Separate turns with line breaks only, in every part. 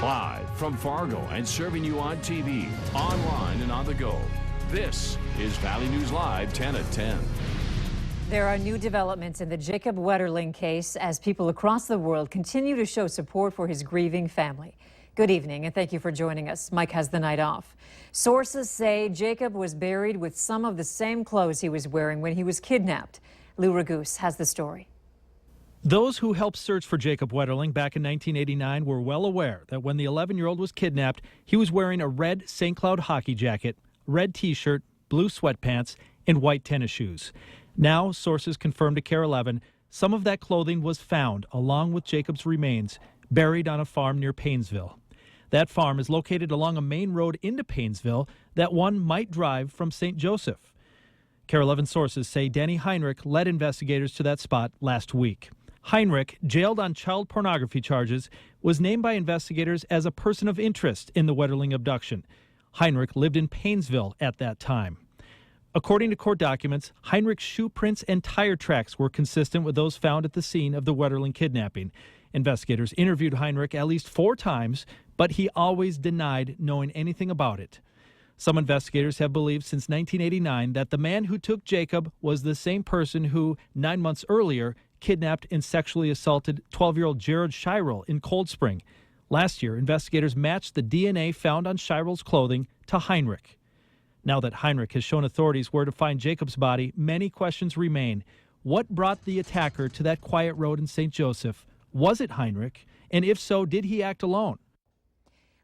Live from Fargo and serving you on TV, online, and on the go. This is Valley News Live 10 at 10.
There are new developments in the Jacob Wetterling case as people across the world continue to show support for his grieving family. Good evening and thank you for joining us. Mike has the night off. Sources say Jacob was buried with some of the same clothes he was wearing when he was kidnapped. Lou Ragoose has the story.
Those who helped search for Jacob Wetterling back in 1989 were well aware that when the 11-year-old was kidnapped, he was wearing a red St. Cloud hockey jacket, red T-shirt, blue sweatpants, and white tennis shoes. Now, sources confirmed to KARE 11 some of that clothing was found, along with Jacob's remains, buried on a farm near Paynesville. That farm is located along a main road into Paynesville that one might drive from St. Joseph. KARE 11 sources say Danny Heinrich led investigators to that spot last week. Heinrich, jailed on child pornography charges, was named by investigators as a person of interest in the Wetterling abduction. Heinrich lived in Paynesville at that time. According to court documents, Heinrich's shoe prints and tire tracks were consistent with those found at the scene of the Wetterling kidnapping. Investigators interviewed Heinrich at least 4 times, but he always denied knowing anything about it. Some investigators have believed since 1989 that the man who took Jacob was the same person who, 9 months earlier, kidnapped and sexually assaulted 12-year-old Jared Shirel in Cold Spring. Last year, investigators matched the DNA found on Shirel's clothing to Heinrich. Now that Heinrich has shown authorities where to find Jacob's body, many questions remain. What brought the attacker to that quiet road in St. Joseph? Was it Heinrich? And if so, did he act alone?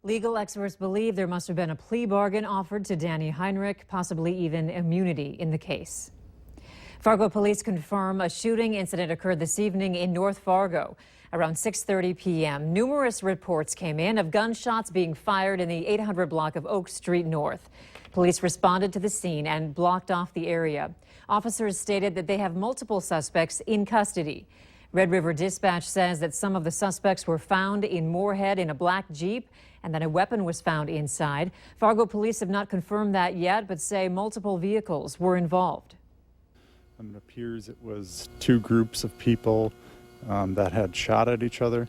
Legal experts believe there must have been a plea bargain offered to Danny Heinrich, possibly even immunity in the case. Fargo police confirm a shooting incident occurred this evening in North Fargo. Around 6:30 p.m., numerous reports came in of gunshots being fired in the 800 block of Oak Street North. Police responded to the scene and blocked off the area. Officers stated that they have multiple suspects in custody. Red River Dispatch says that some of the suspects were found in Moorhead in a black Jeep and that a weapon was found inside. Fargo police have not confirmed that yet, but say multiple vehicles were involved.
It appears it was 2 groups of people that had shot at each other.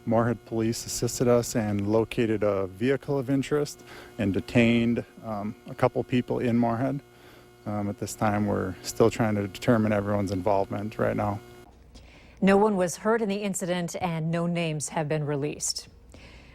Moorhead police assisted us and located a vehicle of interest and detained a couple people in Moorhead. At this time, we're still trying to determine everyone's involvement right now.
No one was hurt in the incident and no names have been released.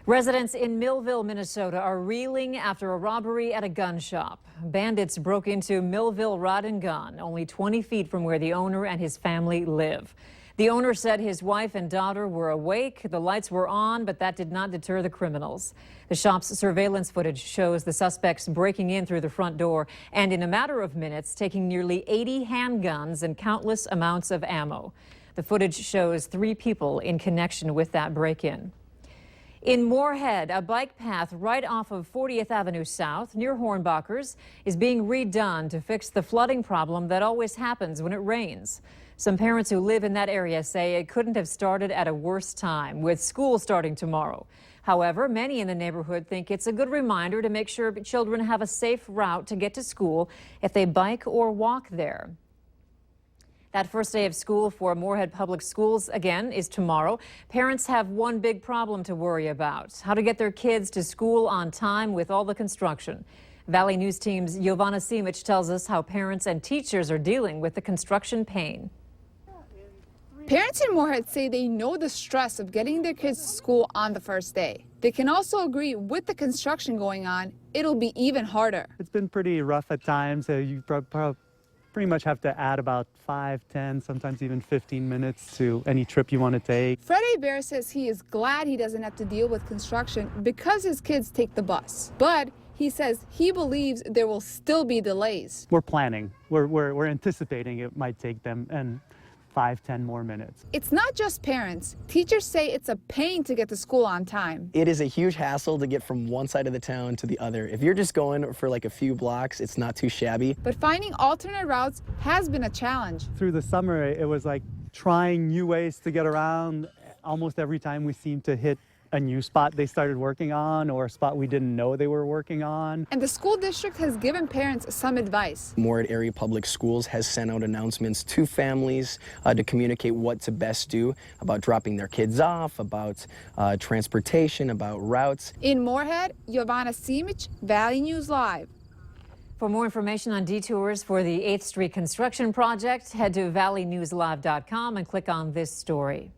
Residents in Millville, Minnesota are reeling after a robbery at a gun shop. Bandits broke into Millville Rod and Gun, only 20 feet from where the owner and his family live. The owner said his wife and daughter were awake, the lights were on, but that did not deter the criminals. The shop's surveillance footage shows the suspects breaking in through the front door and in a matter of minutes taking nearly 80 handguns and countless amounts of ammo. The footage shows 3 people in connection with that break-in. In Moorhead, a bike path right off of 40th Avenue South near Hornbachers is being redone to fix the flooding problem that always happens when it rains. Some parents who live in that area say it couldn't have started at a worse time, with school starting tomorrow. However, many in the neighborhood think it's a good reminder to make sure children have a safe route to get to school if they bike or walk there. That first day of school for Moorhead Public Schools, again, is tomorrow. Parents have one big problem to worry about: how to get their kids to school on time with all the construction. Valley News Team's Giovanna Simic tells us how parents and teachers are dealing with the construction pain.
Parents in Moorhead say they know the stress of getting their kids to school on the first day. They can also agree with the construction going on, it'll be even harder.
It's been pretty rough at times. You pretty much have to add about 5, 10, sometimes even 15 minutes to any trip you want to take.
Freddie Bear says he is glad he doesn't have to deal with construction because his kids take the bus. But he says he believes there will still be delays.
We're planning. We're anticipating it might take them and 5, 10 more minutes.
It's not just parents. Teachers say it's a pain to get to school on time.
It is a huge hassle to get from one side of the town to the other. If you're just going for like a few blocks, it's not too shabby.
But finding alternate routes has been a challenge.
Through the summer, it was like trying new ways to get around. Almost every time we seem to hit a new spot they started working on or a spot we didn't know they were working on.
And the school district has given parents some advice.
Moorhead Area Public Schools has sent out announcements to families to communicate what to best do about dropping their kids off, about transportation, about routes.
In Moorhead, Giovanna Simic, Valley News Live.
For more information on detours for the 8th Street construction project, head to valleynewslive.com and click on this story.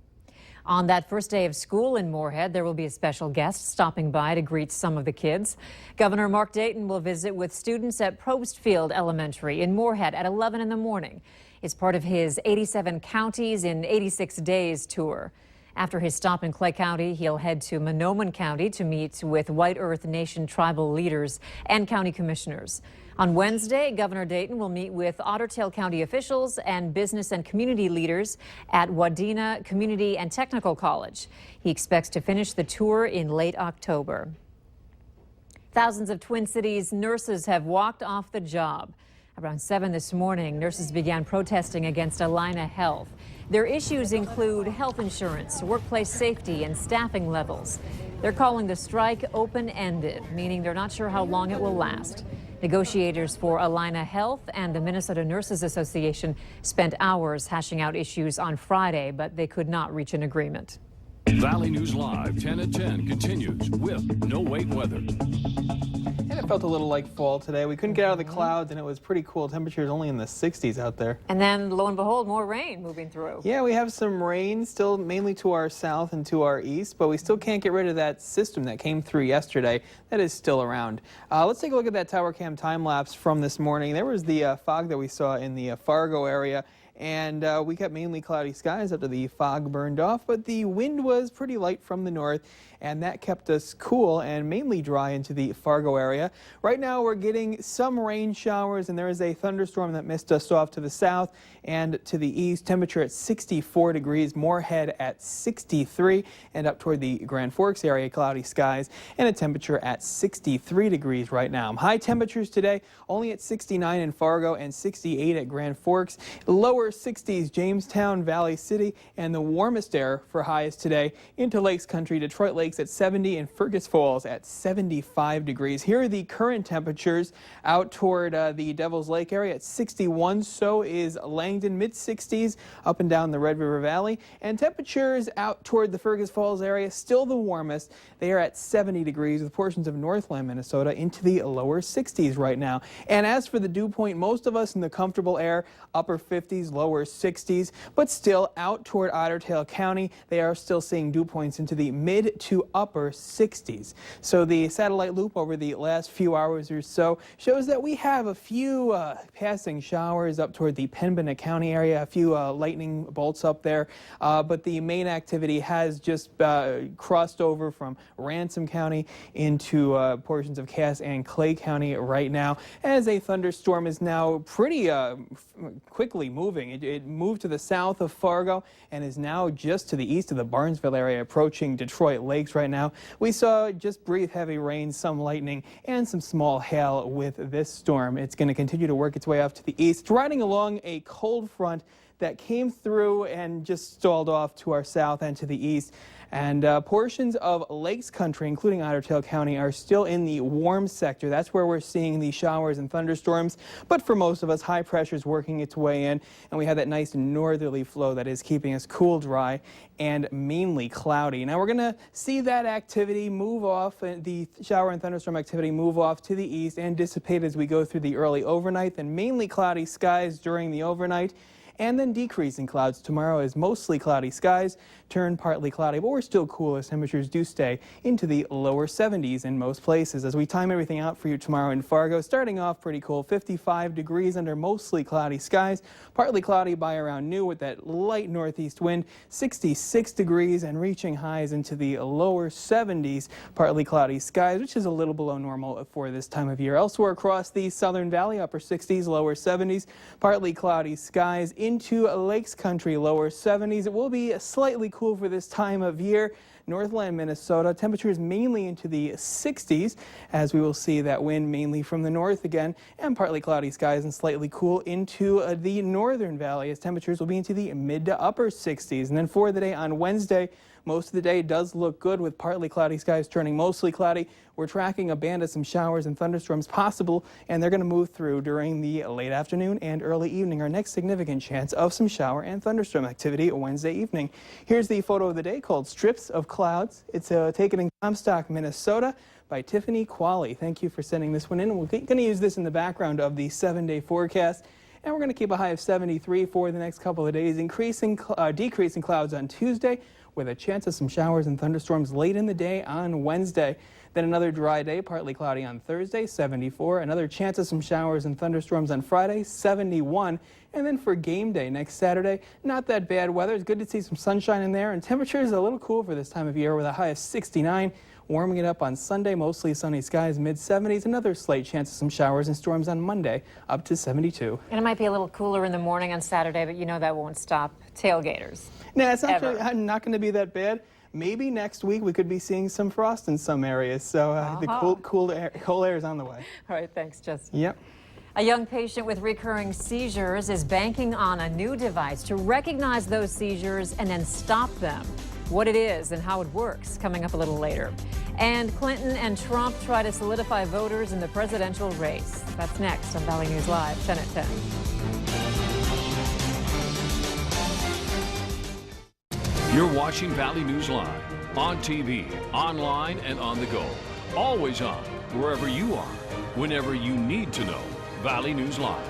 On that first day of school in Moorhead, there will be a special guest stopping by to greet some of the kids. Governor Mark Dayton will visit with students at Probstfield Elementary in Moorhead at 11 in the morning. It's part of his 87 Counties in 86 Days tour. After his stop in Clay County, he'll head to Monoman County to meet with White Earth Nation tribal leaders and county commissioners. On Wednesday, Governor Dayton will meet with Otter Tail County officials and business and community leaders at Wadena Community and Technical College. He expects to finish the tour in late October. Thousands of Twin Cities nurses have walked off the job. Around 7 this morning, nurses began protesting against Allina Health. Their issues include health insurance, workplace safety, and staffing levels. They're calling the strike open-ended, meaning they're not sure how long it will last. Negotiators for Allina Health and the Minnesota Nurses Association spent hours hashing out issues on Friday, but they could not reach an agreement.
Valley News Live 10 at 10 continues with no wait weather.
And it felt a little like fall today. We couldn't get out of the clouds, and it was pretty cool. Temperatures only in the 60s out there.
And then, lo and behold, more rain moving through.
Yeah, we have some rain still mainly to our south and to our east, but we still can't get rid of that system that came through yesterday. That is still around. Let's take a look at that tower cam time lapse from this morning. There was the fog that we saw in the Fargo area. And we got mainly cloudy skies after the fog burned off, but the wind was pretty light from the north, and that kept us cool and mainly dry into the Fargo area. Right now we're getting some rain showers, and there is a thunderstorm that missed us off to the south and to the east. Temperature at 64 degrees, Moorhead at 63, and up toward the Grand Forks area, cloudy skies, and a temperature at 63 degrees right now. High temperatures today, only at 69 in Fargo and 68 at Grand Forks. Lower 60s, Jamestown, Valley City, and the warmest air for highs today into Lakes Country, Detroit Lakes at 70 and Fergus Falls at 75 degrees. Here are the current temperatures out toward the Devil's Lake area at 61. So is Langdon, mid-60s up and down the Red River Valley. And temperatures out toward the Fergus Falls area still the warmest. They are at 70 degrees with portions of Northland, Minnesota into the lower 60s right now. And as for the dew point, most of us in the comfortable air, upper 50s, lower 60s, but still out toward Otter Tail County, they are still seeing dew points into the mid to upper 60s. So the satellite loop over the last few hours or so shows that we have a few passing showers up toward the Pembina County area, a few lightning bolts up there, but the main activity has just crossed over from Ransom County into portions of Cass and Clay County right now, as a thunderstorm is now pretty quickly moving. It moved to the south of Fargo and is now just to the east of the Barnesville area, approaching Detroit Lakes right now. We saw just brief heavy rain, some lightning, and some small hail with this storm. It's going to continue to work its way off to the east, riding along a cold front that came through and just stalled off to our south and to the east. And portions of Lakes Country, including Otter Tail County, are still in the warm sector. That's where we're seeing the showers and thunderstorms. But for most of us, high pressure is working its way in, and we have that nice northerly flow that is keeping us cool, dry, and mainly cloudy. Now we're going to see that activity move off, the shower and thunderstorm activity move off to the east and dissipate as we go through the early overnight, then mainly cloudy skies during the overnight, and then decreasing clouds tomorrow as mostly cloudy skies turn partly cloudy, but we're still cool as temperatures do stay into the lower 70s in most places. As we time everything out for you tomorrow in Fargo, starting off pretty cool, 55 degrees under mostly cloudy skies, partly cloudy by around noon with that light northeast wind, 66 degrees and reaching highs into the lower 70s, partly cloudy skies, which is a little below normal for this time of year. Elsewhere across the Southern Valley, upper 60s, lower 70s, partly cloudy skies into Lakes Country, lower 70s. It will be slightly cool for this time of year. Northland, Minnesota, temperatures mainly into the 60s, as we will see that wind mainly from the north again, and partly cloudy skies and slightly cool into the Northern Valley, as temperatures will be into the mid to upper 60s. And then for the day on Wednesday, Most of the day does look good with partly cloudy skies turning mostly cloudy. We're tracking a band of some showers and thunderstorms possible, and they're going to move through during the late afternoon and early evening. Our next significant chance of some shower and thunderstorm activity Wednesday evening. Here's the photo of the day called Strips of Clouds. It's taken in Comstock, Minnesota by Tiffany Qualley. Thank you for sending this one in. And we're going to use this in the background of the 7-day forecast. And we're going to keep a high of 73 for the next couple of days, decreasing clouds on Tuesday with a chance of some showers and thunderstorms late in the day on Wednesday. Then another dry day, partly cloudy on Thursday, 74. Another chance of some showers and thunderstorms on Friday, 71. And then for game day next Saturday, not that bad weather. It's good to see some sunshine in there, and temperatures a little cool for this time of year with a high of 69. Warming it up on Sunday, mostly sunny skies, mid-70s. Another slight chance of some showers and storms on Monday, up to 72.
And it might be a little cooler in the morning on Saturday, but you know that won't stop tailgaters.
Nah, it's not going to be that bad. Maybe next week we could be seeing some frost in some areas, so the cool air is on the way.
All right, thanks, Justin.
Yep.
A young patient with recurring seizures is banking on a new device to recognize those seizures and then stop them. What it is and how it works, coming up a little later. And Clinton and Trump try to solidify voters in the presidential race. That's next on Valley News Live, 10 at 10.
You're watching Valley News Live on TV, online, and on the go. Always on, wherever you are, whenever you need to know. Valley News Live.